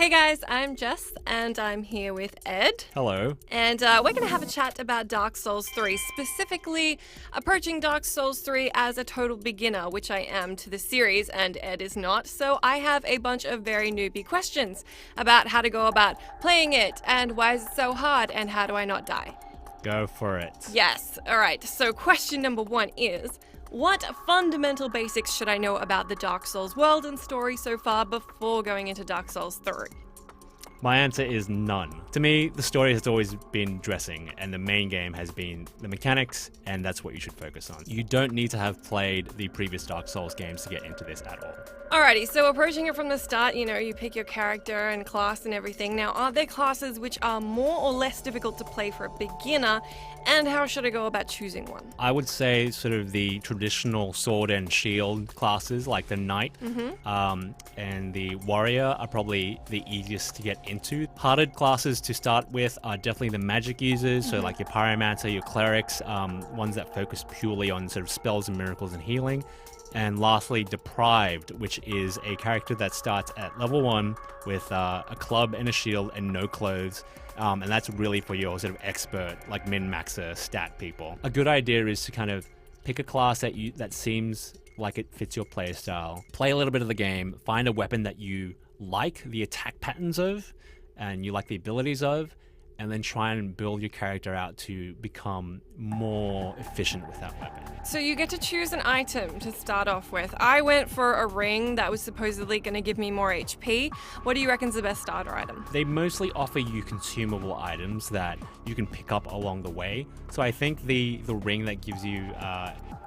Hey guys, I'm Jess and I'm here with Ed. Hello. And we're going to have a chat about Dark Souls 3, specifically approaching Dark Souls 3 as a total beginner, which I am to the series and Ed is not. So I have a bunch of very newbie questions about how to go about playing it and why is it so hard and how do I not die? Go for it. Yes. All right. So question number 1 is, what fundamental basics should I know about the Dark Souls world and story so far before going into Dark Souls 3? My answer is none. To me, the story has always been dressing, and the main game has been the mechanics, and that's what you should focus on. You don't need to have played the previous Dark Souls games to get into this at all. Alrighty, so approaching it from the start, you pick your character and class and everything. Now, are there classes which are more or less difficult to play for a beginner, and how should I go about choosing one? I would say sort of the traditional sword and shield classes, like the knight and the warrior, are probably the easiest to get into. Harder classes to start with are definitely the magic users, so like your pyromancer, your clerics, ones that focus purely on sort of spells and miracles and healing. And lastly, Deprived, which is a character that starts at level 1 with a club and a shield and no clothes. And that's really for your sort of expert, like min-maxer stat people. A good idea is to kind of pick a class that seems like it fits your playstyle. Play a little bit of the game, find a weapon that you like the attack patterns of, and you like the abilities of, and then try and build your character out to become more efficient with that weapon. So you get to choose an item to start off with. I went for a ring that was supposedly going to give me more HP. What do you reckon is the best starter item? They mostly offer you consumable items that you can pick up along the way. So I think the ring that gives you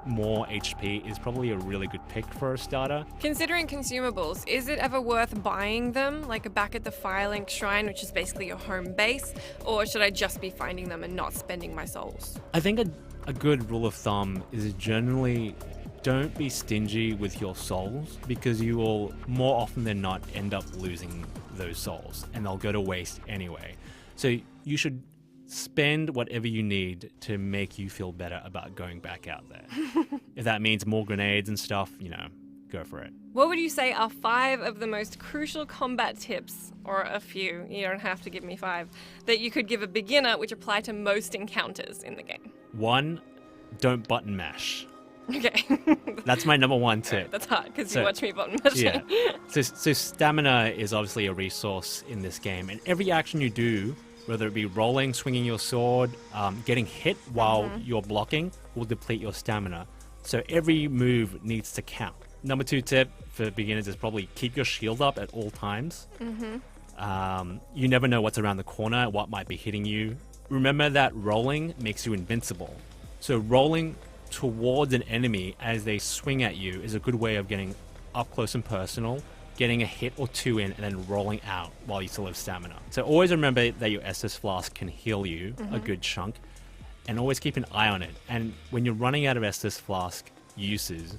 more HP is probably a really good pick for a starter. Considering consumables, is it ever worth buying them, like back at the Firelink Shrine, which is basically your home base, or should I just be finding them and not spending my souls? I think a good rule of thumb is generally don't be stingy with your souls, because you will more often than not end up losing those souls and they'll go to waste anyway. So you should spend whatever you need to make you feel better about going back out there. If that means more grenades and stuff, go for it. What would you say are 5 of the most crucial combat tips, or a few, you don't have to give me 5, that you could give a beginner which apply to most encounters in the game? 1, don't button mash. Okay. That's my number 1 tip. That's hard because you watch me button mashing. Yeah. So stamina is obviously a resource in this game, and every action you do, whether it be rolling, swinging your sword, getting hit while you're blocking, will deplete your stamina. So every move needs to count. Number 2 tip for beginners is probably keep your shield up at all times. You never know what's around the corner, what might be hitting you. Remember that rolling makes you invincible. So rolling towards an enemy as they swing at you is a good way of getting up close and personal, getting a hit or 2 in, and then rolling out while you still have stamina. So always remember that your Estus Flask can heal you a good chunk, and always keep an eye on it. And when you're running out of Estus Flask uses,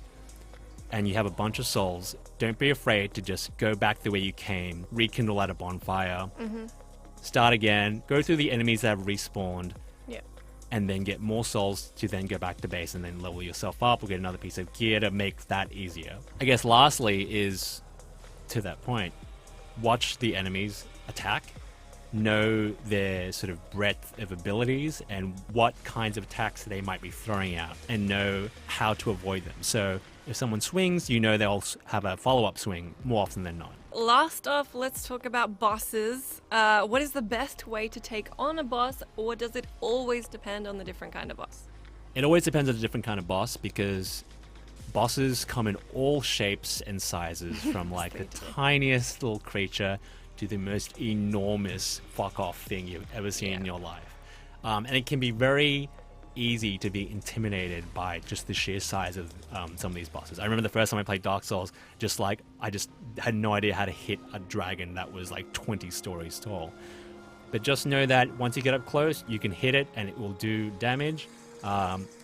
and you have a bunch of souls, don't be afraid to just go back the way you came, rekindle at a bonfire, start again, go through the enemies that have respawned, and then get more souls to then go back to base and then level yourself up or get another piece of gear to make that easier. I guess lastly is, to that point, watch the enemies attack, know their sort of breadth of abilities and what kinds of attacks they might be throwing out, and know how to avoid them. So if someone swings, they'll have a follow-up swing more often than not. Last off, let's talk about bosses. What is the best way to take on a boss, or does it always depend on the different kind of boss? It always depends on the different kind of boss, because bosses come in all shapes and sizes, from like the tiniest little creature to the most enormous fuck-off thing you've ever seen in your life. And it can be very easy to be intimidated by just the sheer size of some of these bosses. I remember the first time I played Dark Souls, I just had no idea how to hit a dragon that was like 20 stories tall. But just know that once you get up close, you can hit it and it will do damage.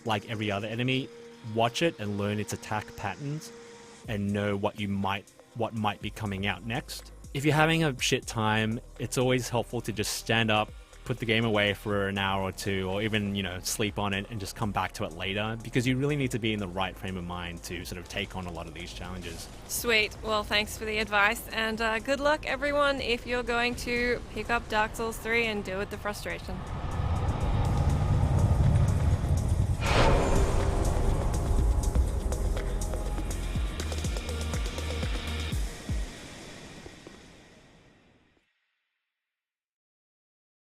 Like every other enemy, watch it and learn its attack patterns and know what might be coming out next. If you're having a shit time, it's always helpful to just stand up, put the game away for an hour or two, or even, sleep on it and just come back to it later, because you really need to be in the right frame of mind to sort of take on a lot of these challenges. Sweet. Well, thanks for the advice, and good luck, everyone, if you're going to pick up Dark Souls 3 and deal with the frustration.